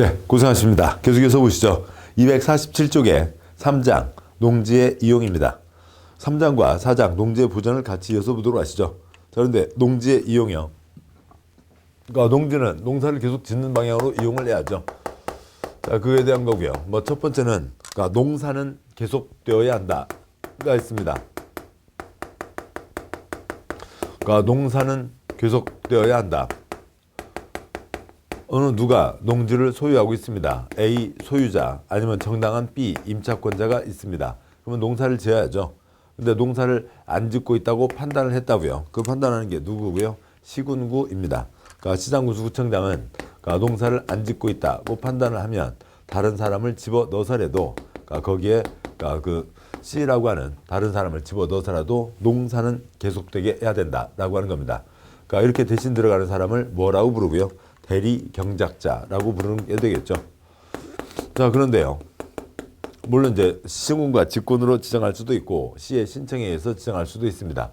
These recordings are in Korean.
네, 고생하십니다. 계속해서 보시죠. 247쪽에 3장 농지의 이용입니다. 3장과 4장 농지의 보전을 같이 이어서 보도록 하시죠. 자, 그런데 농지의 이용이요. 그러니까 농지는 농사를 계속 짓는 방향으로 이용을 해야죠. 자, 그에 대한 거고요. 뭐 첫 번째는 그러니까 농사는 계속되어야 한다가 있습니다. 그러니까 농사는 계속되어야 한다. 어느 누가 농지를 소유하고 있습니다. A 소유자 아니면 정당한 B 임차권자가 있습니다. 그러면 농사를 지어야죠. 근데 농사를 안 짓고 있다고 판단을 했다고요. 그 판단하는 게 누구고요? 시군구입니다. 그러니까 시장군수구청장은 그러니까 농사를 안 짓고 있다고 판단을 하면 다른 사람을 집어 넣어서라도 그러니까 거기에 그러니까 그 C라고 하는 다른 사람을 집어 넣어서라도 농사는 계속되게 해야 된다라고 하는 겁니다. 그러니까 이렇게 대신 들어가는 사람을 뭐라고 부르고요? 대리경작자라고 부르는 게 되겠죠. 자, 그런데요. 물론 이제 시군과 직권으로 지정할 수도 있고 시의 신청에 의해서 지정할 수도 있습니다.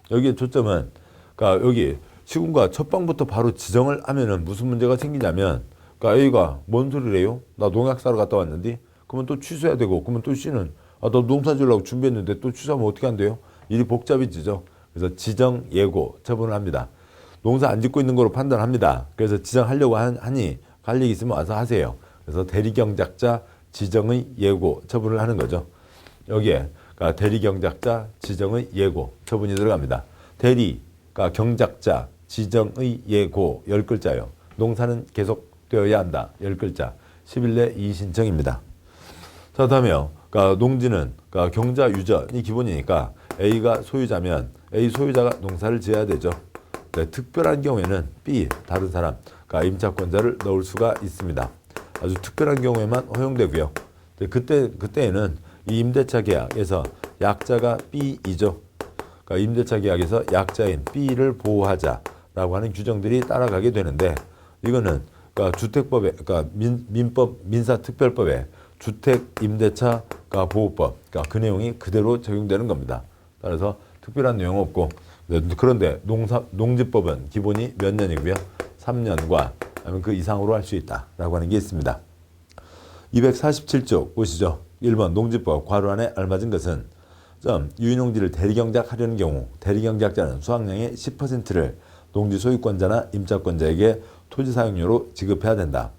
여기에 초점은 그러니까 여기 시군과 첫 방부터 바로 지정을 하면은 무슨 문제가 생기냐면 그러니까 A가 뭔 소리래요? 나 농약 사러 갔다 왔는데 그러면 또 취소해야 되고 그러면 또 C는 너 농사 지으려고 준비했는데 또 취소하면 어떻게 한대요? 일이 복잡해지죠. 그래서 지정, 예고, 처분을 합니다. 농사 안 짓고 있는 거로 판단합니다. 그래서 지정하려고 하니 갈 얘기 있으면 와서 하세요. 그래서 대리경작자 지정의 예고 처분을 하는 거죠. 여기에 그러니까 대리경작자 지정의 예고 처분이 들어갑니다. 대리, 그러니까 경작자 지정의 예고 10글자요. 농사는 계속되어야 한다. 10글자. 10일 내 이의신청입니다. 자, 다음에요. 그러니까 농지는 그러니까 경자 유전이 기본이니까 A가 소유자면 A 소유자가 농사를 지어야 되죠. 네, 특별한 경우에는 B 다른 사람 그러니까 임차권자를 넣을 수가 있습니다. 아주 특별한 경우에만 허용되고요. 그때에는 이 임대차 계약에서 약자가 B이죠. 그러니까 임대차 계약에서 약자인 B를 보호하자라고 하는 규정들이 따라가게 되는데 이거는 그러니까 주택법에 그러니까 민법 민사특별법에 주택임대차 보호법 그러니까 그 내용이 그대로 적용되는 겁니다. 따라서 특별한 내용 없고 그런데 농지법은 기본이 몇 년이고요? 3년과 아니면 그 이상으로 할 수 있다라고 하는 게 있습니다. 247쪽 보시죠. 1번 농지법 괄호 안에 알맞은 것은 유인농지를 대리경작하려는 경우 대리경작자는 수확량의 10%를 농지 소유권자나 임차권자에게 토지 사용료로 지급해야 된다.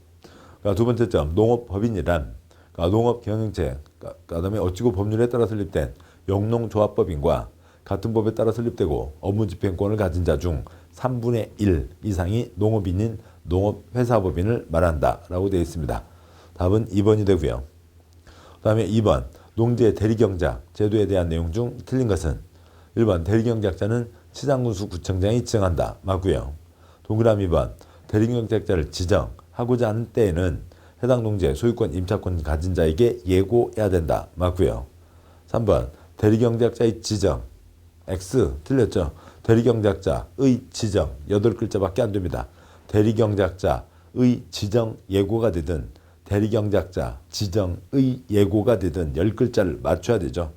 그러니까 두 번째 점 농업법인이란 그러니까 농업경영체 그다음에 어찌고 법률에 따라 설립된 영농조합법인과 같은 법에 따라 설립되고 업무집행권을 가진 자 중 3분의 1 이상이 농업인인 농업회사법인을 말한다라고 되어 있습니다. 답은 2번이 되고요. 그 다음에 2번 농지의 대리경작 제도에 대한 내용 중 틀린 것은 1번 대리경작자는 시장군수구청장이 지정한다. 맞고요. 동그라미 2번 대리경작자를 지정하고자 하는 때에는 해당 농지의 소유권 임차권 가진 자에게 예고해야 된다. 맞고요. 3번 대리경작자의 지정 X 틀렸죠. 대리경작자의 지정 8글자밖에 안 됩니다. 대리경작자의 지정 예고가 되든 대리경작자 지정의 예고가 되든 10글자를 맞춰야 되죠.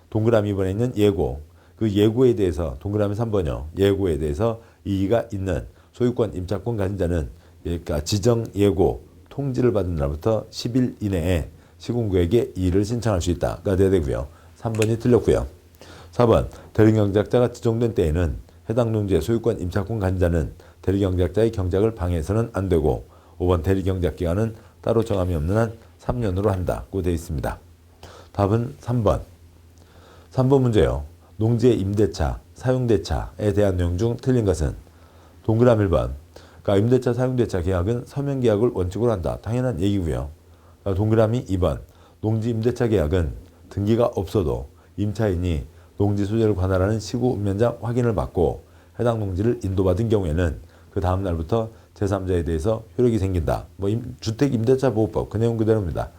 동그라미 2번에 있는 예고 그 예고에 대해서 동그라미 3번이요. 예고에 대해서 이의가 있는 소유권 임차권 가진 자는 그러니까 지정 예고 통지를 받은 날부터 10일 이내에 시군구에게 이의를 신청할 수 있다가 돼야 되고요. 3번이 틀렸고요. 4번 대리경작자가 지정된 때에는 해당 농지의 소유권 임차권 가진 자는 대리경작자의 경작을 방해해서는 안 되고 5번 대리경작 기간은 따로 정함이 없는 한 3년으로 한다고 되어 있습니다. 답은 3번. 3번 문제요. 농지의 임대차, 사용대차에 대한 내용 중 틀린 것은 동그라미 1번 그러니까 임대차, 사용대차 계약은 서명계약을 원칙으로 한다. 당연한 얘기고요. 동그라미 2번 농지 임대차 계약은 등기가 없어도 임차인이 농지 소재를 관할하는 시구 운면장 확인을 받고 해당 농지를 인도받은 경우에는 그 다음 날부터 제3자에 대해서 효력이 생긴다. 주택임대차보호법 그 내용 그대로입니다.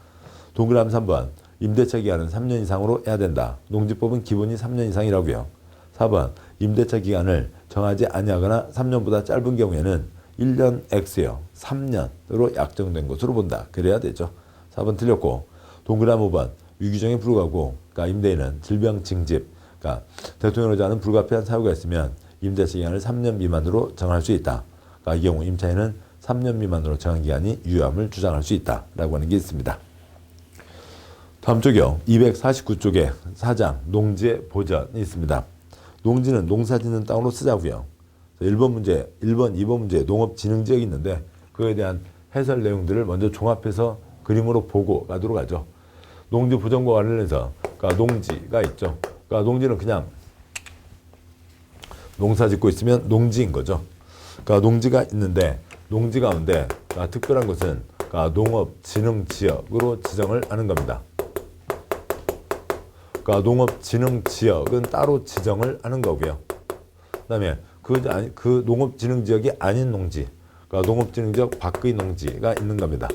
동그라미 3번 임대차 기간은 3년 이상으로 해야 된다. 농지법은 기본이 3년 이상이라고요. 4번 임대차 기간을 정하지 아니하거나 3년보다 짧은 경우에는 1년 X요. 3년으로 약정된 것으로 본다. 그래야 되죠. 4번 틀렸고 동그라미 5번 유규정에 불구하고 그러니까 임대인은 질병 징집 그러니까 대통령으로자 하는 불가피한 사유가 있으면 임대차 기간을 3년 미만으로 정할 수 있다. 그러니까 이 경우 임차인은 3년 미만으로 정한기간이 유효함을 주장할 수 있다라고 하는 게 있습니다. 다음 쪽이요. 249쪽에 4장 농지의 보전이 있습니다. 농지는 농사짓는 땅으로 쓰자고요. 1번 문제, 1번, 2번 문제 농업진흥지역이 있는데 그에 대한 해설 내용들을 먼저 종합해서 그림으로 보고 가도록 하죠. 농지 보전과 관련해서 그러니까 농지가 있죠. 그러니까 농지는 그냥 농사 짓고 있으면 농지인 거죠. 그러니까 농지가 있는데 농지 가운데 그러니까 특별한 것은 그러니까 농업진흥지역으로 지정을 하는 겁니다. 그러니까 농업진흥지역은 따로 지정을 하는 거고요. 그다음에 그 농업진흥지역이 아닌 농지, 그러니까 농업진흥지역 밖의 농지가 있는 겁니다.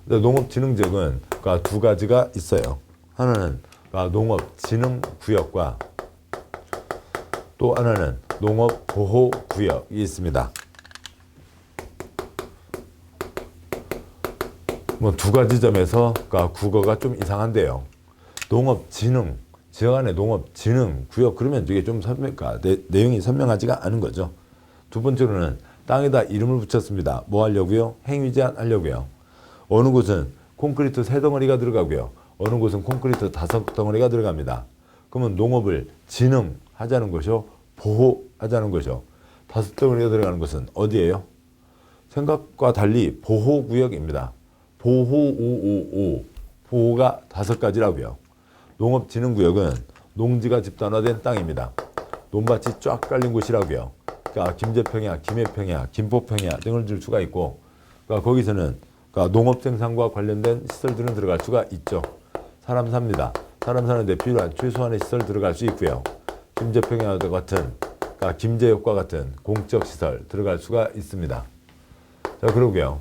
농업진흥지역은 그러니까 두 가지가 있어요. 하나는 그러니까 농업진흥구역과 또 하나는 농업보호구역이 있습니다. 뭐 두 가지 점에서 그러니까 국어가 좀 이상한데요. 농업진흥, 지역 안에 농업진흥구역 그러면 이게 좀 내용이 선명하지가 않은 거죠. 두 번째로는 땅에다 이름을 붙였습니다. 뭐 하려고요? 행위 제한 하려고요. 어느 곳은 콘크리트 3덩어리가 들어가고요. 어느 곳은 콘크리트 5덩어리가 들어갑니다. 그러면 농업을 진흥하자는 것이요, 보호하자는 것이요. 5덩어리가 들어가는 것은 어디예요? 생각과 달리 보호구역입니다. 보호가 5가지라고요. 농업진흥구역은 농지가 집단화된 땅입니다. 논밭이 쫙 깔린 곳이라고요. 그러니까 김제평야, 김해평야, 김포평야 등을 줄 수가 있고, 그러니까 거기서는 그러니까 농업생산과 관련된 시설들은 들어갈 수가 있죠. 사람 삽니다. 사람 사는데 필요한 최소한의 시설 들어갈 수 있고요. 김제평야 같은, 그러니까 김제역과 같은 공적시설 들어갈 수가 있습니다. 자, 그러고요.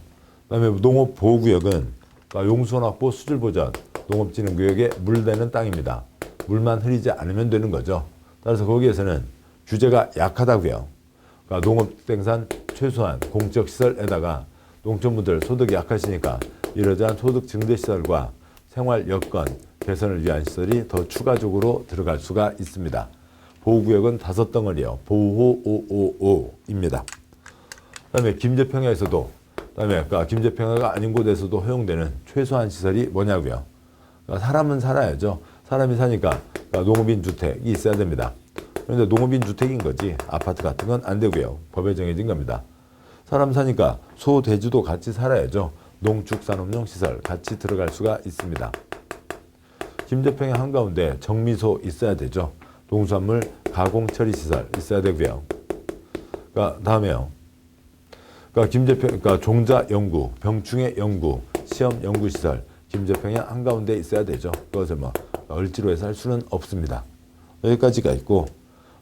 그 다음에 농업보호구역은 그러니까 용수원확보, 수질보전, 농업진흥구역에 물대는 땅입니다. 물만 흐리지 않으면 되는 거죠. 따라서 거기에서는 규제가 약하다고요. 그러니까 농업생산 최소한 공적시설에다가 농촌분들 소득이 약하시니까 이러저러한 소득 증대시설과 생활여건 개선을 위한 시설이 더 추가적으로 들어갈 수가 있습니다. 보호구역은 5덩어리요. 보호오오오입니다. 그 다음에 김제평야에서도, 그다음에 그러니까 김제평야가 아닌 곳에서도 허용되는 최소한 시설이 뭐냐고요. 그러니까 사람은 살아야죠. 사람이 사니까 그러니까 농업인 주택이 있어야 됩니다. 그런데 농업인 주택인 거지 아파트 같은 건 안 되고요. 법에 정해진 겁니다. 사람 사니까 소, 돼지도 같이 살아야죠. 농축산업용 시설 같이 들어갈 수가 있습니다. 김제평야 한가운데 정미소 있어야 되죠. 농수산물 가공 처리 시설 있어야 되고요. 그러니까 다음에요. 그러니까 종자 연구, 병충해 연구, 시험 연구 시설 김제평야 한가운데 있어야 되죠. 그것을 뭐 을지로 해서 할 수는 없습니다. 여기까지가 있고,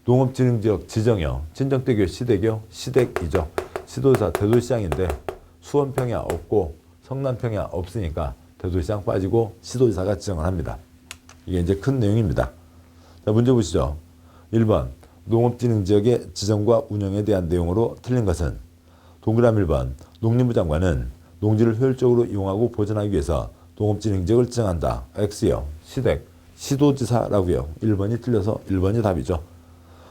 농업진흥지역 지정이요. 친정대교, 시대교, 시댁이죠. 시도지사 대도시장인데 수원평야 없고 성남평야 없으니까 대도시장 빠지고 시도지사가 지정을 합니다. 이게 이제 큰 내용입니다. 자, 문제 보시죠. 1번 농업진흥지역의 지정과 운영에 대한 내용으로 틀린 것은 동그라미 1번 농림부 장관은 농지를 효율적으로 이용하고 보존하기 위해서 농업진흥지역을 지정한다. X요. 시댁, 시도지사라고요. 1번이 틀려서 1번이 답이죠.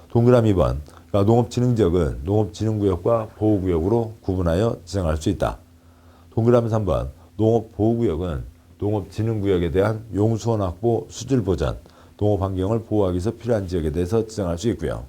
동그라미 2번 그러니까 농업진흥지역은 농업진흥구역과 보호구역으로 구분하여 지정할 수 있다. 동그라미 3번 농업보호구역은 농업진흥구역에 대한 용수원 확보, 수질보전, 농업환경을 보호하기 위해서 필요한 지역에 대해서 지정할 수 있고요.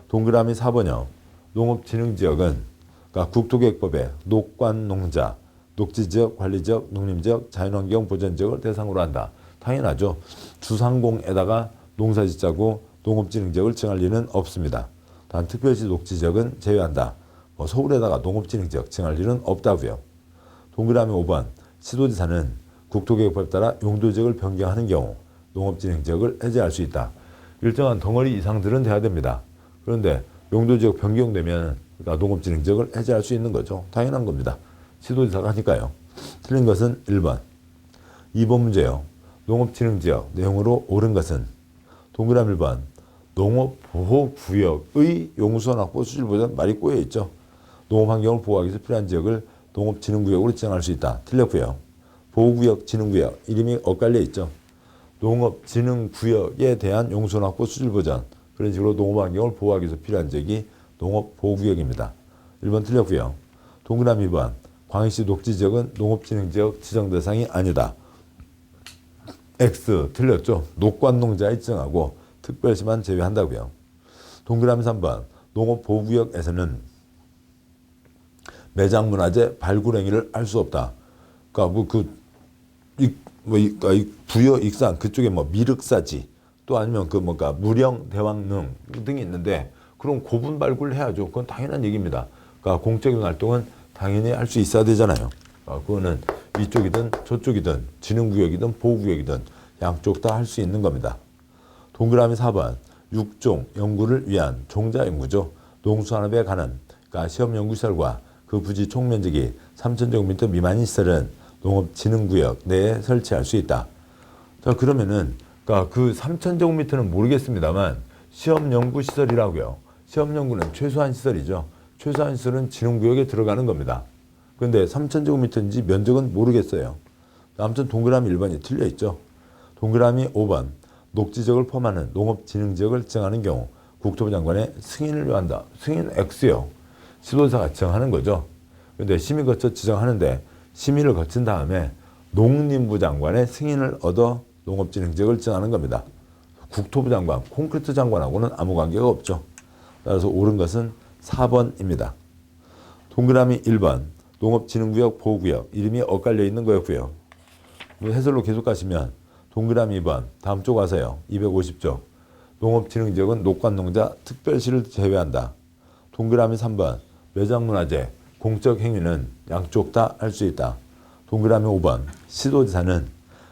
동그라미 4번요. 농업진흥지역은 그러니까 국토계획법에 녹관농자, 녹지지역, 관리지역, 농림지역, 자연환경 보전지역을 대상으로 한다. 당연하죠. 주상공에다가 농사짓자고 농업진흥지역을 정할 리는 없습니다. 단 특별시 녹지지역은 제외한다. 뭐 서울에다가 농업진흥지역 정할 일은 없다고요. 동그라미 5번 시도지사는 국토계획법에 따라 용도지역을 변경하는 경우 농업진흥지역을 해제할 수 있다. 일정한 덩어리 이상들은 돼야 됩니다. 그런데 용도지역 변경되면 그러니까 농업진흥지역을 해제할 수 있는 거죠. 당연한 겁니다. 시도지사가 하니까요. 틀린 것은 1번. 2번 문제요. 농업진흥지역 내용으로 옳은 것은 동그라미 1번 농업보호구역의 용수원 확보 수질보전 말이 꼬여있죠. 농업환경을 보호하기 위해서 필요한 지역을 농업진흥구역으로 지정할 수 있다. 틀렸고요. 보호구역, 진흥구역 이름이 엇갈려 있죠. 농업진흥구역에 대한 용수원 확보 수질보전 그런 식으로 농업환경을 보호하기 위해서 필요한 지역이 농업보호구역입니다. 1번 틀렸고요. 동그라미 2번 광역시 녹지지역은 농업진흥지역 지정 대상이 아니다. X 틀렸죠. 녹관농자에 지정하고 특별시만 제외한다고요. 동그라미 3번 농업보호구역에서는 매장문화재 발굴 행위를 할 수 없다. 그러니까 부여 익산 그쪽에 뭐 미륵사지 또 아니면 그 뭔가 무령 대왕릉 등이 있는데 그럼 고분 발굴을 해야죠. 그건 당연한 얘기입니다. 그러니까 공적인 활동은 당연히 할 수 있어야 되잖아요. 그거는 이쪽이든 저쪽이든 진흥구역이든 보호구역이든 양쪽 다 할 수 있는 겁니다. 동그라미 4번 육종 연구를 위한 종자 연구죠. 농수산업에 관한 그러니까 시험 연구시설과 그 부지 총 면적이 3,000제곱미터 미만인 시설은 농업진흥구역 내에 설치할 수 있다. 자 그러면은 그러니까 그 3,000제곱미터는 모르겠습니다만 시험 연구시설이라고요. 시험 연구는 최소한 시설이죠. 최소한 시설은 진흥구역에 들어가는 겁니다. 그런데 3,000제곱미터인지 면적은 모르겠어요. 아무튼 동그라미 1번이 틀려 있죠. 동그라미 5번 녹지지역을 포함하는 농업진흥지역을 지정하는 경우 국토부 장관의 승인을 요한다. 승인 X요. 지도사가 지정하는 거죠. 그런데 심의 거쳐 지정하는데 심의를 거친 다음에 농림부 장관의 승인을 얻어 농업진흥지역을 지정하는 겁니다. 국토부 장관, 콘크리트 장관하고는 아무 관계가 없죠. 따라서 옳은 것은 4번입니다. 동그라미 1번 농업진흥구역 보호구역 이름이 엇갈려 있는 거였고요. 해설로 계속 가시면 동그라미 2번 다음 쪽 와서요. 250쪽 농업진흥지역은 녹관농자 특별시를 제외한다. 동그라미 3번 매장문화재 공적 행위는 양쪽 다 할 수 있다. 동그라미 5번 시도지사는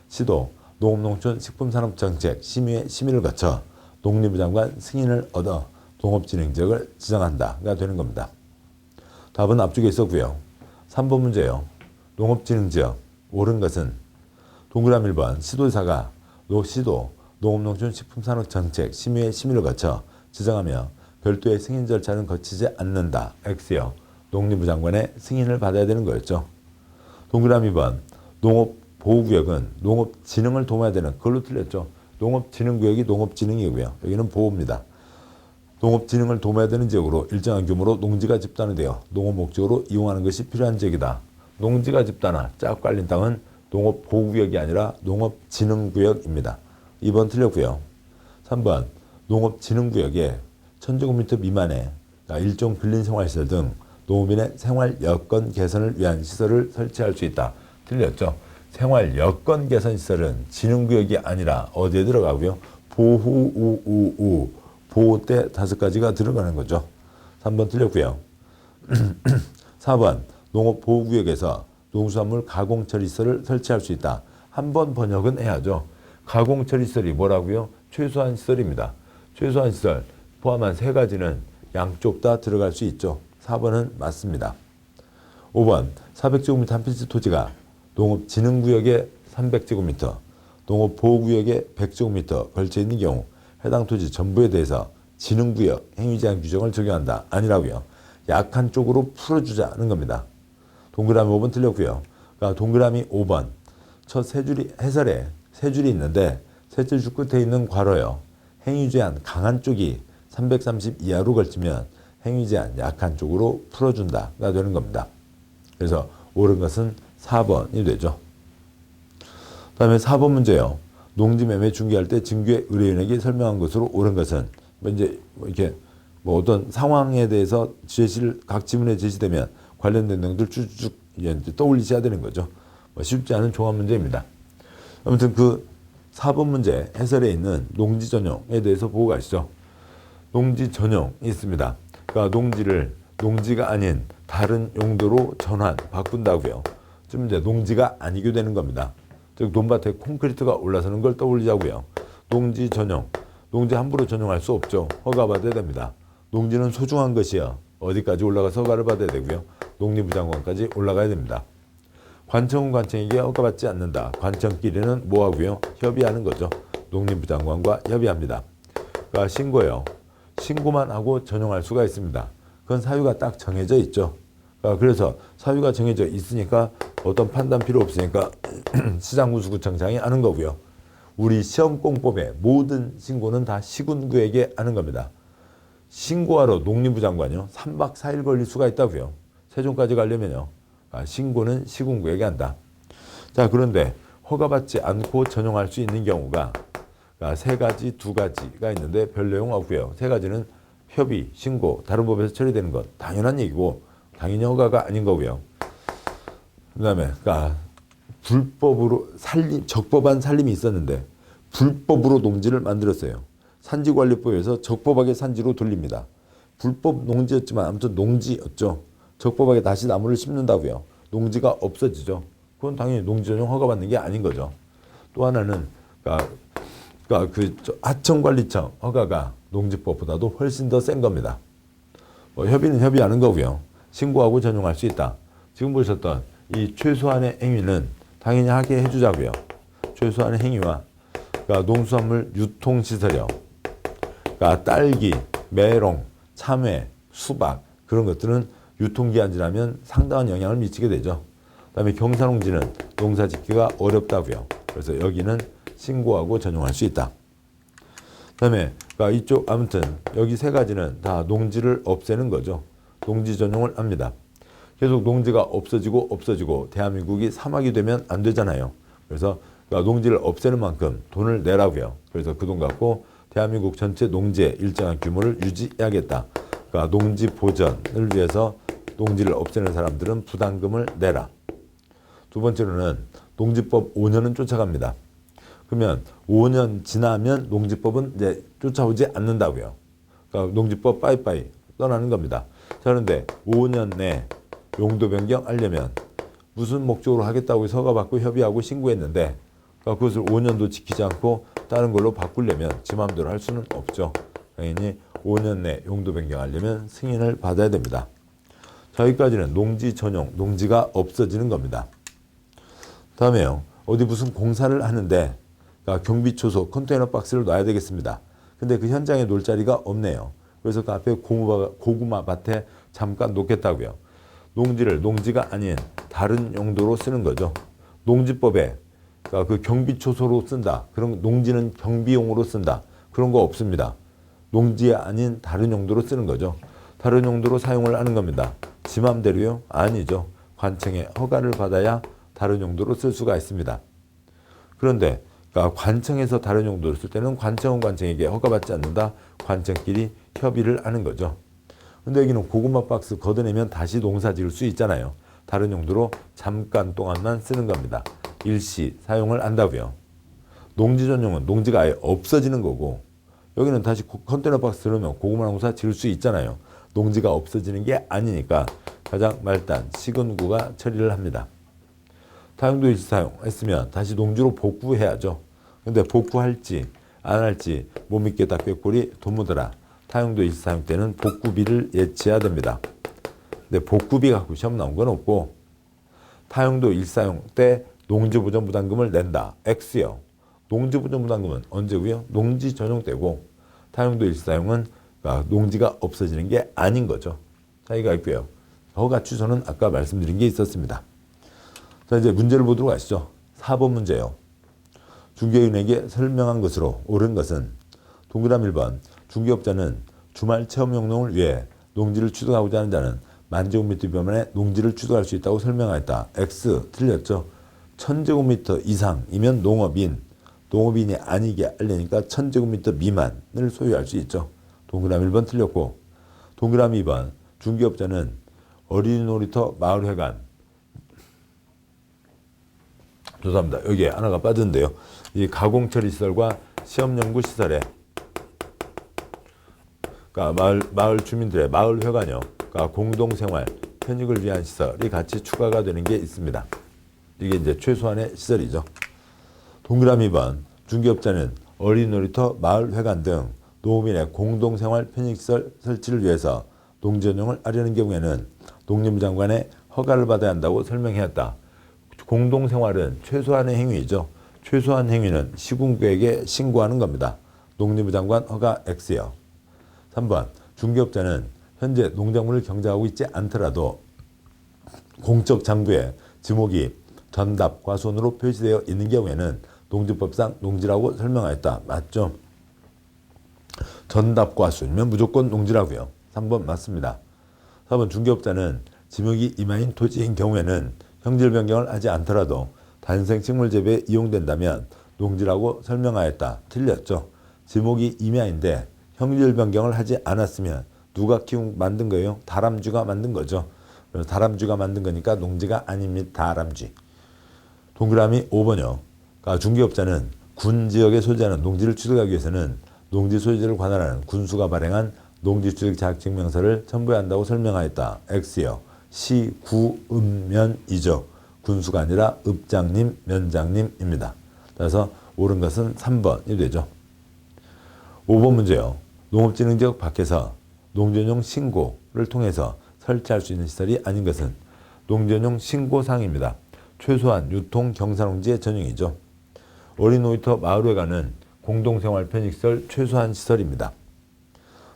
시도 농업농촌 식품산업정책 심의회 심의를 거쳐 농림부 장관 승인을 얻어 농업진흥지역을 지정한다가 되는 겁니다. 답은 앞쪽에 있었고요. 3번 문제요. 농업진흥지역 옳은 것은 동그라미 1번 시도지사가 시도 농업농촌 식품산업정책 심의회 심의를 거쳐 지정하며 별도의 승인 절차는 거치지 않는다. X요. 농림부 장관의 승인을 받아야 되는 거였죠. 동그라미 2번 농업보호구역은 농업진흥을 도모해야 되는 그걸로 틀렸죠. 농업진흥구역이 농업진흥이고요. 여기는 보호입니다. 농업진흥을 도모해야 되는 지역으로 일정한 규모로 농지가 집단화되어 농업 목적으로 이용하는 것이 필요한 지역이다. 농지가 집단화, 쫙 깔린 땅은 농업보호구역이 아니라 농업진흥구역입니다. 2번 틀렸고요. 3번 농업진흥구역에 1,000제곱미터 미만의 일종 근린생활시설 등 농업인의 생활 여건 개선을 위한 시설을 설치할 수 있다. 틀렸죠. 생활 여건 개선 시설은 진흥구역이 아니라 어디에 들어가고요. 보호 때 5가지가 들어가는 거죠. 3번 틀렸고요. 4번 농업보호구역에서 농수산물 가공처리시설을 설치할 수 있다. 한 번 번역은 해야죠. 가공처리시설이 뭐라고요? 최소한 시설입니다. 최소한 시설 포함한 3가지는 양쪽 다 들어갈 수 있죠. 4번은 맞습니다. 5번 400제곱미터 한 필지 토지가 농업진흥구역에 300제곱미터, 농업보호구역에 100제곱미터 걸쳐있는 경우 해당 토지 전부에 대해서 진흥구역 행위제한 규정을 적용한다. 아니라고요. 약한 쪽으로 풀어주자는 겁니다. 동그라미 5번 틀렸고요. 그러니까 동그라미 5번 첫 해설에 세 줄이 있는데 셋째 줄 끝에 있는 괄호요. 행위제한 강한 쪽이 330 이하로 걸치면 행위제한 약한 쪽으로 풀어준다가 되는 겁니다. 그래서 옳은 것은 4번이 되죠. 그 다음에 4번 문제요. 농지매매 중개할 때 증규의 의뢰인에게 설명한 것으로 옳은 것은 이제 이렇게 어떤 상황에 대해서 각 지문에 제시되면 관련된 내용들 쭉쭉 떠올리셔야 되는 거죠. 쉽지 않은 종합 문제입니다. 아무튼 그 4번 문제 해설에 있는 농지 전용에 대해서 보고 가시죠. 농지 전용이 있습니다. 그러니까 농지가 아닌 다른 용도로 바꾼다고요. 좀 이제 농지가 아니게 되는 겁니다. 즉 논밭에 콘크리트가 올라서는 걸 떠올리자고요. 농지 전용, 농지 함부로 전용할 수 없죠. 허가받아야 됩니다. 농지는 소중한 것이요. 어디까지 올라가서 허가를 받아야 되고요. 농림부 장관까지 올라가야 됩니다. 관청은 관청에게 허가받지 않는다. 관청끼리는 뭐하고요? 협의하는 거죠. 농림부 장관과 협의합니다. 그러니까 신고요. 신고만 하고 전용할 수가 있습니다. 그건 사유가 딱 정해져 있죠. 그래서 사유가 정해져 있으니까 어떤 판단 필요 없으니까 시장군수구청장이 하는 거고요. 우리 시험공법의 모든 신고는 다 시군구에게 하는 겁니다. 신고하러 농림부 장관이요. 3박 4일 걸릴 수가 있다고요. 세종까지 가려면요. 신고는 시군구에게 한다. 자, 그런데 허가받지 않고 전용할 수 있는 경우가 세 가지, 두 가지가 있는데 별 내용 없고요. 세 가지는 협의, 신고, 다른 법에서 처리되는 것 당연한 얘기고 당연히 허가가 아닌 거고요. 그다음에 불법으로 적법한 살림이 있었는데 불법으로 농지를 만들었어요. 산지관리법에서 적법하게 산지로 돌립니다. 불법 농지였지만 아무튼 농지였죠. 적법하게 다시 나무를 심는다고요. 농지가 없어지죠. 그건 당연히 농지 전용 허가받는 게 아닌 거죠. 또 하나는 하청관리청 허가가 농지법보다도 훨씬 더 센 겁니다. 협의는 협의하는 거고요. 신고하고 전용할 수 있다. 지금 보셨던 이 최소한의 행위는 당연히 하게 해주자고요. 최소한의 행위와 농수산물 유통시설이요. 딸기, 메롱, 참외, 수박 그런 것들은 유통기한 지나면 상당한 영향을 미치게 되죠. 그다음에 경사농지는 농사짓기가 어렵다고요. 그래서 여기는 신고하고 전용할 수 있다. 그다음에 이쪽 아무튼 여기 세 가지는 다 농지를 없애는 거죠. 농지 전용을 합니다. 계속 농지가 없어지고 대한민국이 사막이 되면 안 되잖아요. 그래서 농지를 없애는 만큼 돈을 내라고요. 그래서 그 돈 갖고 대한민국 전체 농지의 일정한 규모를 유지해야겠다. 농지 보전을 위해서 농지를 없애는 사람들은 부담금을 내라. 두 번째로는 농지법 5년은 쫓아갑니다. 그러면 5년 지나면 농지법은 이제 쫓아오지 않는다고요. 농지법 빠이빠이 떠나는 겁니다. 자, 그런데 5년 내 용도 변경하려면 무슨 목적으로 하겠다고 허가받고 협의하고 신고했는데 그것을 5년도 지키지 않고 다른 걸로 바꾸려면 지 마음대로 할 수는 없죠. 당연히 5년 내 용도 변경하려면 승인을 받아야 됩니다. 자, 여기까지는 농지 전용, 농지가 없어지는 겁니다. 다음에요. 어디 무슨 공사를 하는데 경비초소 컨테이너 박스를 놔야 되겠습니다. 근데 그 현장에 놓을 자리가 없네요. 그래서 그 앞에 고구마 밭에 잠깐 놓겠다고요. 농지를 농지가 아닌 다른 용도로 쓰는 거죠. 농지법에 그 경비초소로 쓴다. 그런 농지는 경비용으로 쓴다. 그런 거 없습니다. 농지 아닌 다른 용도로 쓰는 거죠. 다른 용도로 사용을 하는 겁니다. 지 맘대로요? 아니죠. 관청의 허가를 받아야 다른 용도로 쓸 수가 있습니다. 그런데 관청에서 다른 용도로 쓸 때는 관청은 관청에게 허가받지 않는다. 관청끼리 협의를 하는 거죠. 근데 여기는 고구마 박스 걷어내면 다시 농사 지을 수 있잖아요. 다른 용도로 잠깐 동안만 쓰는 겁니다. 일시 사용을 한다고요. 농지 전용은 농지가 아예 없어지는 거고 여기는 다시 컨테이너 박스 들으면 고구마 농사 지을 수 있잖아요. 농지가 없어지는 게 아니니까 가장 말단 시군구가 처리를 합니다. 타용도 일시 사용했으면 다시 농지로 복구해야죠. 근데 복구할지 안 할지 못 믿겠다 꾀꼬리 돈 묻어라. 타용도 일시 사용 때는 복구비를 예치해야 됩니다. 근데 복구비 갖고 시험 나온 건 없고 타용도 일시 사용 때 농지보전 부담금을 낸다. X요. 농지보전 부담금은 언제고요? 농지 전용 때고 타용도 일시 사용은 농지가 없어지는 게 아닌 거죠. 차이가 있고요. 허가 취소는 아까 말씀드린 게 있었습니다. 자, 이제 문제를 보도록 하시죠. 4번 문제요. 중개인에게 설명한 것으로 옳은 것은 동그라미 1번 중개업자는 주말 체험 용농을 위해 농지를 취득하고자 하는 자는 10,000제곱미터 미만의 농지를 취득할 수 있다고 설명하였다. X 틀렸죠. 1,000제곱미터 이상이면 농업인이 아니게 하려니까 1,000제곱미터 미만을 소유할 수 있죠. 동그라미 1번 틀렸고 동그라미 2번 중개업자는 어린이 놀이터 마을회관 죄송합니다. 여기에 하나가 빠졌는데요. 이 가공처리시설과 시험연구시설에 마을 주민들의 마을회관이요. 공동생활, 편익을 위한 시설이 같이 추가가 되는 게 있습니다. 이게 이제 최소한의 시설이죠. 동그라미 2번 중개업자는 어린이 놀이터, 마을회관 등 농업인의 공동생활 편익시설 설치를 위해서 농지 전용을 하려는 경우에는 농림부 장관의 허가를 받아야 한다고 설명했다. 공동생활은 최소한의 행위이죠. 최소한 행위는 시군구에게 신고하는 겁니다. 농림부 장관 허가 X요. 3번 중개업자는 현재 농작물을 경작하고 있지 않더라도 공적 장부에 지목이 전답, 과수원으로 표시되어 있는 경우에는 농지법상 농지라고 설명하였다. 맞죠? 전답, 과수면 무조건 농지라고요. 3번 맞습니다. 4번 중개업자는 지목이 이마인 토지인 경우에는 형질 변경을 하지 않더라도 단생 식물 재배에 이용된다면 농지라고 설명하였다. 틀렸죠. 지목이 임야인데 형질 변경을 하지 않았으면 누가 만든 거예요? 다람쥐가 만든 거죠. 그래서 다람쥐가 만든 거니까 농지가 아닙니다. 다람쥐. 동그라미 5번이요. 그러니까 중개업자는 군 지역에 소재하는 농지를 취득하기 위해서는 농지 소유지를 관할하는 군수가 발행한 농지취득 자격증명서를 첨부해야 한다고 설명하였다. X요. 시, 구, 읍면이죠. 군수가 아니라 읍장님, 면장님입니다. 따라서 옳은 것은 3번이 되죠. 5번 문제요. 농업진흥지역 밖에서 농전용 신고를 통해서 설치할 수 있는 시설이 아닌 것은 농전용 신고사항입니다. 최소한 유통 경사농지의 전용이죠. 어린 놀이터 마을에 가는 공동생활 편의시설 최소한 시설입니다.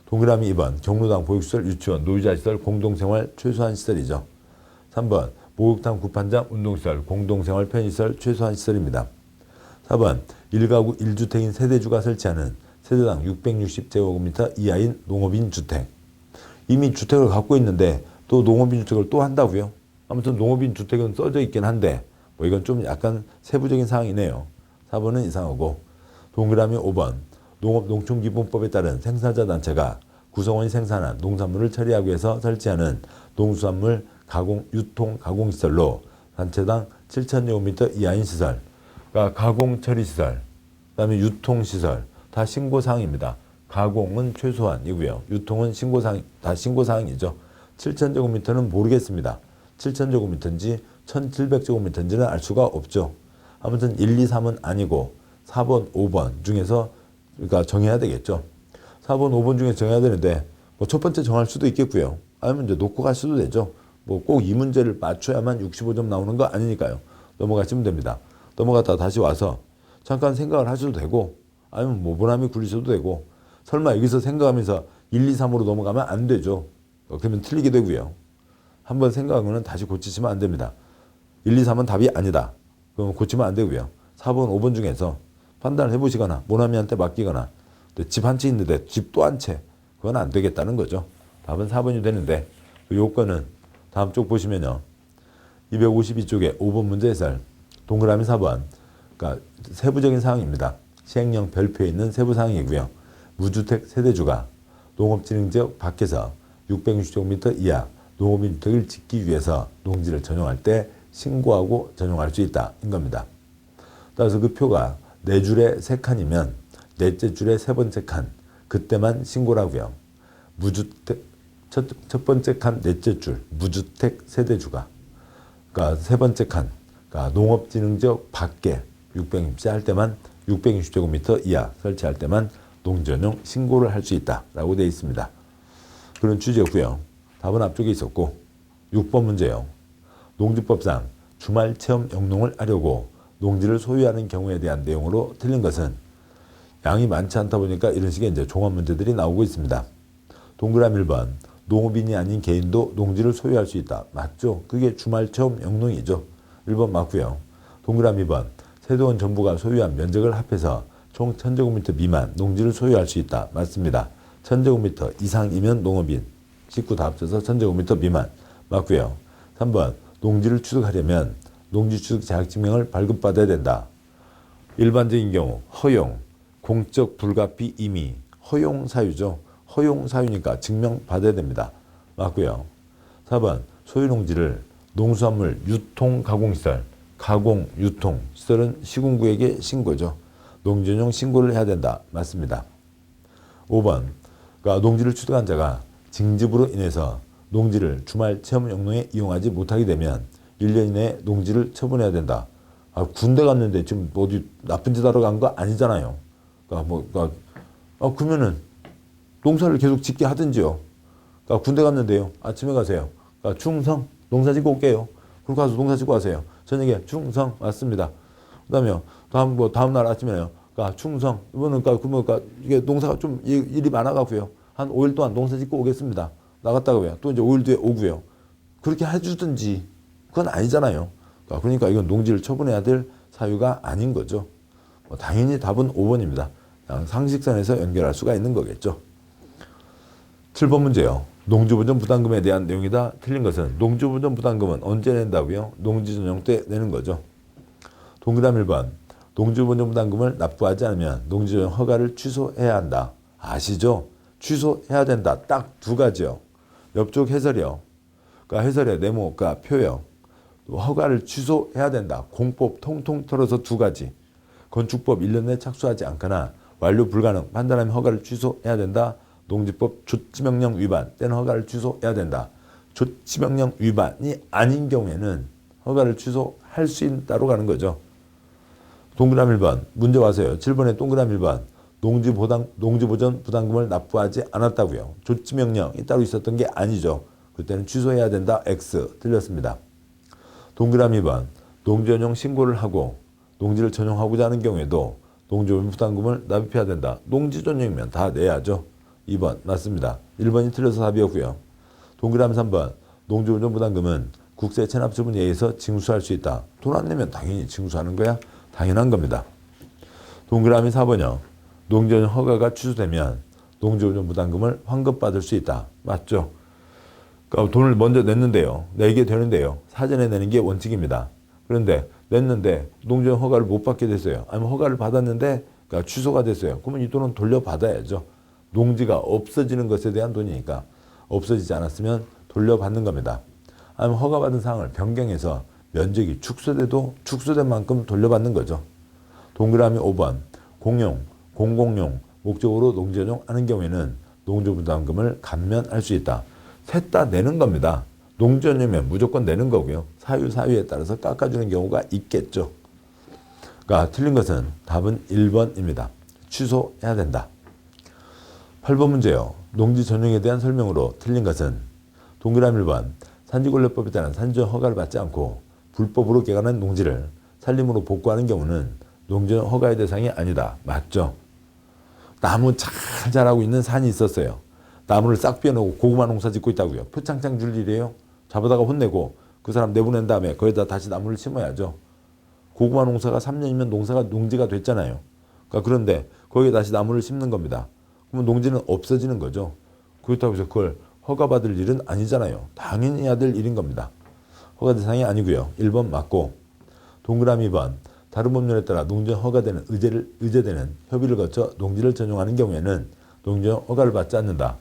동그라미 2번 경로당 보육시설 유치원 노유자시설 공동생활 최소한 시설이죠. 3번 목욕탕 구판장 운동시설 공동생활 편의시설 최소한 시설입니다. 4번 1가구 1주택인 세대주가 설치하는 세대당 660제곱미터 이하인 농업인 주택. 이미 주택을 갖고 있는데 또 농업인 주택을 또 한다고요? 아무튼 농업인 주택은 써져 있긴 한데 뭐 이건 좀 약간 세부적인 사항이네요. 4번은 이상하고 동그라미 5번 농업농촌기본법에 따른 생산자 단체가 구성원이 생산한 농산물을 처리하기 위해서 설치하는 농수산물 유통 가공시설로 단체당 7,000제곱미터 이하인 시설, 그러니까 가공처리시설, 그 다음에 유통시설 다 신고사항입니다. 가공은 최소한이고요. 유통은 다 신고사항이죠. 7,000제곱미터는 모르겠습니다. 7,000제곱미터인지 1,700제곱미터인지는 알 수가 없죠. 아무튼 1, 2, 3은 아니고 4번, 5번 중에서 그러니까 정해야 되겠죠. 4번, 5번 중에 정해야 되는데 뭐 첫 번째 정할 수도 있겠고요. 아니면 이제 놓고 갈 수도 되죠. 뭐 꼭 이 문제를 맞춰야만 65점 나오는 거 아니니까요. 넘어가시면 됩니다. 넘어갔다 다시 와서 잠깐 생각을 하셔도 되고 아니면 뭐 모나미 굴리셔도 되고 설마 여기서 생각하면서 1, 2, 3으로 넘어가면 안 되죠. 그러면 틀리게 되고요. 한번 생각하면 다시 고치시면 안 됩니다. 1, 2, 3은 답이 아니다. 그럼 고치면 안 되고요. 4번, 5번 중에서 판단을 해보시거나 모나미한테 맡기거나 집 한 채 있는데 집 또 한 채 그건 안 되겠다는 거죠. 답은 4번이 되는데 그 요건은 다음 쪽 보시면요. 252쪽에 5번 문제 해설 동그라미 4번 그러니까 세부적인 사항입니다. 시행령 별표에 있는 세부 사항이고요. 무주택 세대주가 농업진흥지역 밖에서 660제곱미터 이하 농업인주택을 짓기 위해서 농지를 전용할 때 신고하고 전용할 수 있다. 인 겁니다. 따라서 그 표가 4줄에 3칸이면 넷째 줄에 3번째 칸 그때만 신고라고요. 무주택 첫 번째 칸 넷째 줄 무주택 세대주가 그러니까 세 번째 칸 그러니까 농업진흥지역 밖에 660세 할 때만 660제곱미터 이하 설치할 때만 농전용 신고를 할 수 있다라고 되어 있습니다. 그런 취지였고요. 답은 앞쪽에 있었고 6번 문제요. 농지법상 주말 체험 영농을 하려고 농지를 소유하는 경우에 대한 내용으로 틀린 것은 양이 많지 않다 보니까 이런 식의 이제 종합 문제들이 나오고 있습니다. 동그라미 1번 농업인이 아닌 개인도 농지를 소유할 수 있다. 맞죠? 그게 주말 체험 영농이죠. 1번 맞고요. 동그라미 2번 세도원 전부가 소유한 면적을 합해서 총 1,000제곱미터 미만 농지를 소유할 수 있다. 맞습니다. 1,000제곱미터 이상이면 농업인 식구 다 합쳐서 1,000제곱미터 미만 맞고요. 3번 농지를 취득하려면 농지취득 자격증명을 발급받아야 된다. 일반적인 경우 허용, 공적 불가피 임의, 허용 사유죠. 허용 사유니까 증명받아야 됩니다. 맞고요. 4번 소유농지를 농수산물 유통 가공시설, 가공 유통 시설은 시군구에게 신고죠. 농지전용 신고를 해야 된다. 맞습니다. 5번 그러니까 농지를 취득한 자가 징집으로 인해서 농지를 주말 체험 영농에 이용하지 못하게 되면 1년 이내에 농지를 처분해야 된다. 군대 갔는데 지금 어디 나쁜 짓 하러 간 거 아니잖아요. 그러면은 농사를 계속 짓게 하든지요. 그러니까 군대 갔는데요. 아침에 가세요. 그러니까 충성 농사 짓고 올게요. 그리고 가서 농사 짓고 가세요. 저녁에 충성 맞습니다. 그다음에요. 다음 날 아침에요. 그러니까 충성 이거는 그러니까 이게 농사가 좀 일이 많아가고요. 한 5일 동안 농사 짓고 오겠습니다. 나갔다가요. 또 이제 5일 뒤에 오고요. 그렇게 해주든지 그건 아니잖아요. 그러니까 이건 농지를 처분해야 될 사유가 아닌 거죠. 당연히 답은 5번입니다. 상식선에서 연결할 수가 있는 거겠죠. 7번 문제요. 농지보전 부담금에 대한 내용이다. 틀린 것은 농지보전 부담금은 언제 낸다고요? 농지전용 때 내는 거죠. 동그라미 1번. 농지보전 부담금을 납부하지 않으면 농지전용 허가를 취소해야 한다. 아시죠? 취소해야 된다. 딱 두 가지요. 옆쪽 해설이요. 그러니까 해설의 네모가 표요. 허가를 취소해야 된다. 공법 통통 털어서 두 가지. 건축법 1년 내 착수하지 않거나 완료 불가능 판단하면 허가를 취소해야 된다. 농지법 조치명령 위반 때는 허가를 취소해야 된다. 조치명령 위반이 아닌 경우에는 허가를 취소할 수 있다로 가는 거죠. 동그라미 1번 문제 와서요. 7번에 동그라미 1번 농지보전 부담금을 납부하지 않았다고요. 조치명령이 따로 있었던 게 아니죠. 그때는 취소해야 된다. X 틀렸습니다. 동그라미 2번 농지전용 신고를 하고 농지를 전용하고자 하는 경우에도 농지보전 부담금을 납입해야 된다. 농지전용이면 다 내야죠. 2번 맞습니다. 1번이 틀려서 답이었고요. 동그라미 3번 농지보전 부담금은 국세 체납처분에 의해서 징수할 수 있다. 돈 안 내면 당연히 징수하는 거야. 당연한 겁니다. 동그라미 4번이요. 농지전용 허가가 취소되면 농지보전 부담금을 환급받을 수 있다. 맞죠? 그러니까 돈을 먼저 냈는데요. 내게 되는데요. 사전에 내는 게 원칙입니다. 그런데 냈는데 농지전용 허가를 못 받게 됐어요. 아니면 허가를 받았는데 그러니까 취소가 됐어요. 그러면 이 돈은 돌려받아야죠. 농지가 없어지는 것에 대한 돈이니까 없어지지 않았으면 돌려받는 겁니다. 아니면 허가받은 사항을 변경해서 면적이 축소돼도 축소된 만큼 돌려받는 거죠. 동그라미 5번 공용, 공공용 목적으로 농지전용 하는 경우에는 농지부담금을 감면할 수 있다. 셋 다 내는 겁니다. 농지전용이면 무조건 내는 거고요. 사유에 따라서 깎아주는 경우가 있겠죠. 그러니까 틀린 것은 답은 1번입니다. 취소해야 된다. 8번 문제요. 농지 전용에 대한 설명으로 틀린 것은 동그라미 1번 산지권례법에 따른 산지전용 허가를 받지 않고 불법으로 개간한 농지를 산림으로 복구하는 경우는 농지전용 허가의 대상이 아니다. 맞죠? 나무 잘 자라고 있는 산이 있었어요. 나무를 싹 빼놓고 고구마 농사 짓고 있다고요. 표창장 줄 일이에요? 잡아다가 혼내고 그 사람 내보낸 다음에 거기다 다시 나무를 심어야죠. 고구마 농사가 3년이면 농지가 됐잖아요. 그러니까 그런데 거기에 다시 나무를 심는 겁니다. 그러면 농지는 없어지는 거죠. 그렇다고 해서 그걸 허가받을 일은 아니잖아요. 당연히 해야 될 일인 겁니다. 허가 대상이 아니고요. 1번 맞고 동그라미 2번 다른 법률에 따라 농지전 허가되는 의제되는 협의를 거쳐 농지를 전용하는 경우에는 농지전 허가를 받지 않는다.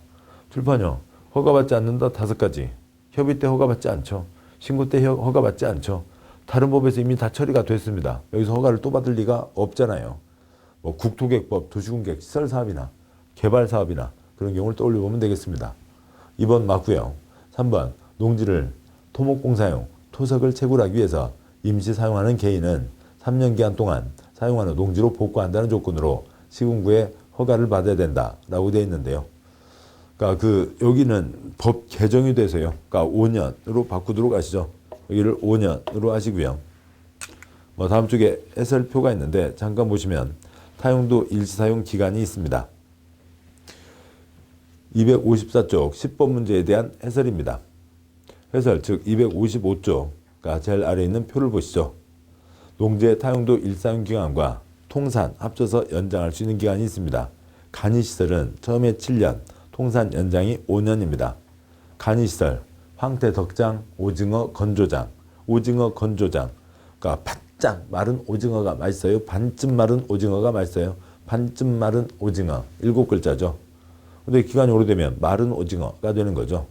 출판요. 허가받지 않는다 5가지. 협의 때 허가받지 않죠. 신고 때 허가받지 않죠. 다른 법에서 이미 다 처리가 됐습니다. 여기서 허가를 또 받을 리가 없잖아요. 뭐 국토계획법, 도시공계획, 시설사업이나 개발사업이나 그런 경우를 떠올려보면 되겠습니다. 2번 맞고요. 3번 농지를 토목공사용, 토석을 채굴하기 위해서 임시 사용하는 개인은 3년 기간 동안 사용하는 농지로 복구한다는 조건으로 시군구에 허가를 받아야 된다라고 되어 있는데요. 그러니까 여기는 법 개정이 돼서요. 그러니까 5년으로 바꾸도록 하시죠. 여기를 5년으로 하시고요. 뭐 다음 쪽에 해설표가 있는데 잠깐 보시면 타용도 일시사용 기간이 있습니다. 254쪽 10번 문제에 대한 해설입니다. 해설 즉 255쪽 제일 아래에 있는 표를 보시죠. 농지의 타용도 일사용 기간과 통산 합쳐서 연장할 수 있는 기간이 있습니다. 간이시설은 처음에 7년, 통산 연장이 5년입니다. 간이시설, 황태 덕장, 오징어 건조장, 그러니까 바짝 마른 오징어가 맛있어요. 반쯤 마른 오징어가 맛있어요. 반쯤 마른 오징어 7글자죠. 근데 기간이 오래되면 마른 오징어가 되는 거죠.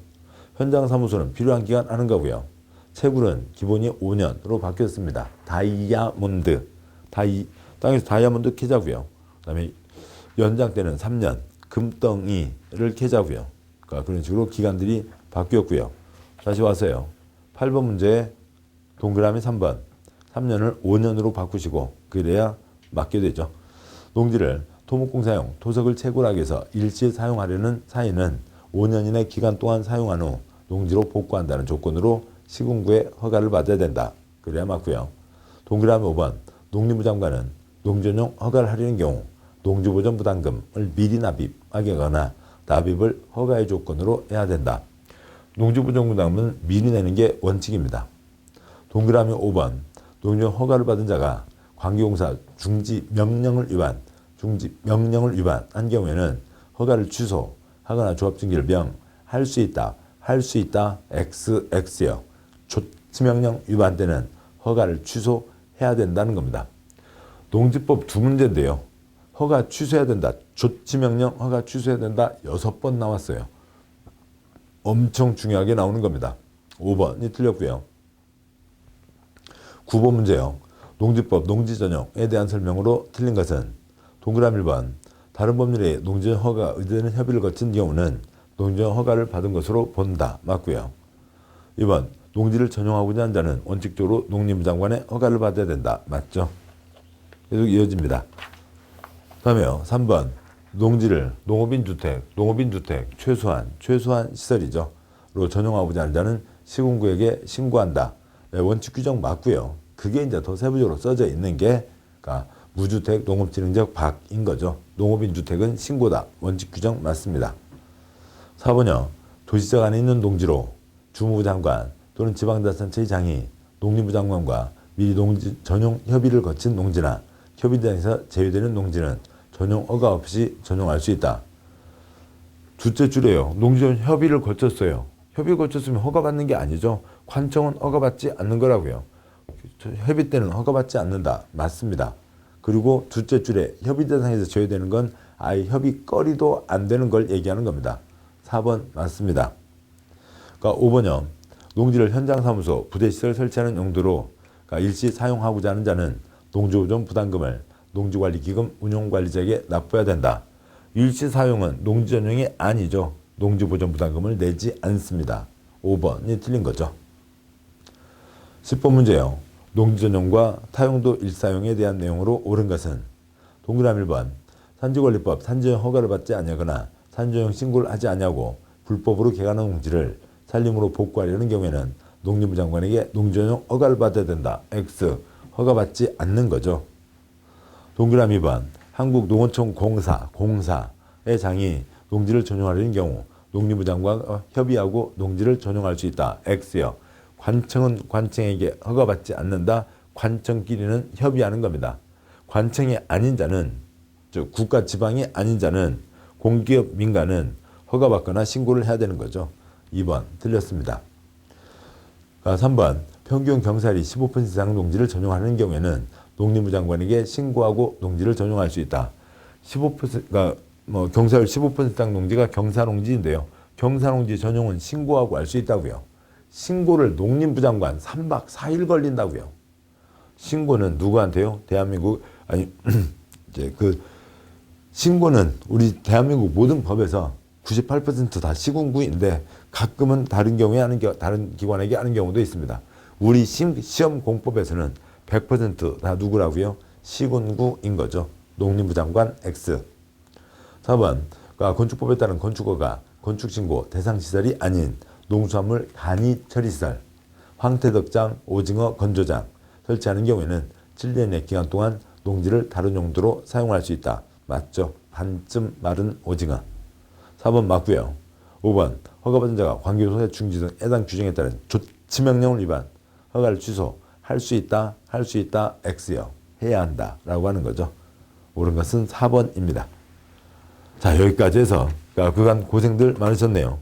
현장 사무소는 필요한 기간 하는 거고요. 채굴은 기본이 5년으로 바뀌었습니다. 다이아몬드, 땅에서 다이아몬드 캐자고요. 그다음에 연장 때는 3년, 금덩이를 캐자고요. 그러니까 그런 식으로 기간들이 바뀌었고요. 다시 와서요. 8번 문제에 동그라미 3번, 3년을 5년으로 바꾸시고 그래야 맞게 되죠. 농지를 토목공사용, 토석을 채굴하기 위해서 일시에 사용하려는 사인은 5년 이내 기간 동안 사용한 후 농지로 복구한다는 조건으로 시군구에 허가를 받아야 된다. 그래야 맞고요. 동그라미 5번 농림부 장관은 농지전용 허가를 하려는 경우 농지보전 부담금을 미리 납입하거나 납입을 허가의 조건으로 해야 된다. 농지보전 부담금은 미리 내는 게 원칙입니다. 동그라미 5번 농지전용 허가를 받은 자가 관계공사 중지명령을 위반한 경우에는 허가를 취소하거나 조합증기를 명하는 할 수 있다, 할 수 있다, XX요. 조치명령 위반 때는 허가를 취소해야 된다는 겁니다. 농지법 두 문제인데요. 허가 취소해야 된다, 조치명령 허가 취소해야 된다 6번 나왔어요. 엄청 중요하게 나오는 겁니다. 5번이 틀렸고요. 9번 문제요. 농지법 농지전용에 대한 설명으로 틀린 것은 동그라미 1번 다른 법률에 농지전 허가 의대는 협의를 거친 경우는 농지전 허가를 받은 것으로 본다. 맞고요. 2번 농지를 전용하고자 하는 자는 원칙적으로 농림부 장관의 허가를 받아야 된다. 맞죠? 계속 이어집니다. 다음에요. 3번 농지를 농업인 주택 최소한 시설이죠. 로 전용하고자 하는 자는 시군구에게 신고한다. 네, 원칙 규정 맞고요. 그게 이제 더 세부적으로 써져 있는 게 그러니까 무주택 농업진흥적 박인 거죠. 농업인 주택은 신고다. 원칙 규정 맞습니다. 4번요. 도시적 안에 있는 농지로 주무부 장관 또는 지방자치단체의 장이 농림부 장관과 미리 농지 전용 협의를 거친 농지나 협의 대상에서 제외되는 농지는 전용 허가 없이 전용할 수 있다. 둘째 줄에요. 농지전 협의를 거쳤어요. 협의 거쳤으면 허가받는 게 아니죠. 관청은 허가받지 않는 거라고요. 협의 때는 허가받지 않는다. 맞습니다. 그리고 둘째 줄에 협의 대상에서 제외되는 건 아예 협의거리도 안 되는 걸 얘기하는 겁니다. 4번 맞습니다. 그러니까 5번요. 농지를 현장사무소, 부대시설 설치하는 용도로 그러니까 일시 사용하고자 하는 자는 농지보존 부담금을 농지관리기금 운용관리자에게 납부해야 된다. 일시 사용은 농지 전용이 아니죠. 농지보존 부담금을 내지 않습니다. 5번이 틀린 거죠. 10번 문제요. 농지 전용과 타용도 일사용에 대한 내용으로 옳은 것은 동그라미 1번 산지관리법 산지전용 허가를 받지 아니하거나 산지전용 신고를 하지 아니하고 불법으로 개간한 농지를 산림으로 복구하려는 경우에는 농림부 장관에게 농지전용 허가를 받아야 된다. X 허가받지 않는 거죠. 동그라미 2번 한국농어촌 공사의 장이 농지를 전용하려는 경우 농림부 장관과 협의하고 농지를 전용할 수 있다. X요. 관청은 관청에게 허가받지 않는다. 관청끼리는 협의하는 겁니다. 관청이 아닌 자는 즉 국가 지방이 아닌 자는 공기업 민간은 허가받거나 신고를 해야 되는 거죠. 2번 틀렸습니다. 3번 평균 경사리 15% 이상 농지를 전용하는 경우에는 농림부 장관에게 신고하고 농지를 전용할 수 있다. 15%가 경사율 15% 이상 농지가 경사농지인데요. 경사농지 전용은 신고하고 할 수 있다고요. 신고를 농림부 장관 3박 4일 걸린다고요. 신고는 누구한테요? 대한민국 이제 신고는 우리 대한민국 모든 법에서 98% 다 시군구인데 가끔은 다른 경우에 다른 기관에게 하는 경우도 있습니다. 우리 시험 공법에서는 100% 다 누구라고요? 시군구인 거죠. 농림부 장관 X. 4번 건축법에 따른 건축허가 건축신고 대상시설이 아닌 농수산물 간이 처리시설 황태덕장, 오징어 건조장 설치하는 경우에는 7년의 기간 동안 농지를 다른 용도로 사용할 수 있다. 맞죠? 반쯤 마른 오징어. 4번 맞고요. 5번 허가받은 자가 관계소의 중지 등 해당 규정에 따른 조치명령을 위반 허가를 취소할 수 있다. 할 수 있다. X요. 해야 한다. 라고 하는 거죠. 옳은 것은 4번입니다. 자 여기까지 해서 그간 고생들 많으셨네요.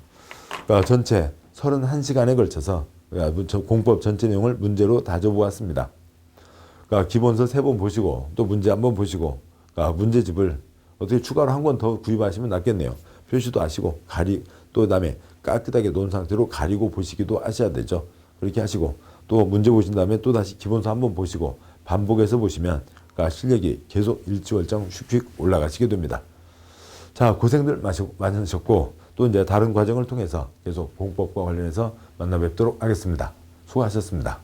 전체 31시간에 걸쳐서 공법 전체 내용을 문제로 다져보았습니다. 기본서 3번 보시고 또 문제 한번 보시고 문제집을 어떻게 추가로 한 권 더 구입하시면 낫겠네요. 표시도 하시고 또 그다음에 깨끗하게 놓은 상태로 가리고 보시기도 하셔야 되죠. 그렇게 하시고 또 문제 보신 다음에 또 다시 기본서 한번 보시고 반복해서 보시면 실력이 계속 일취월장 슉슉 올라가시게 됩니다. 자 고생들 많으셨고 또 이제 다른 과정을 통해서 계속 공법과 관련해서 만나 뵙도록 하겠습니다. 수고하셨습니다.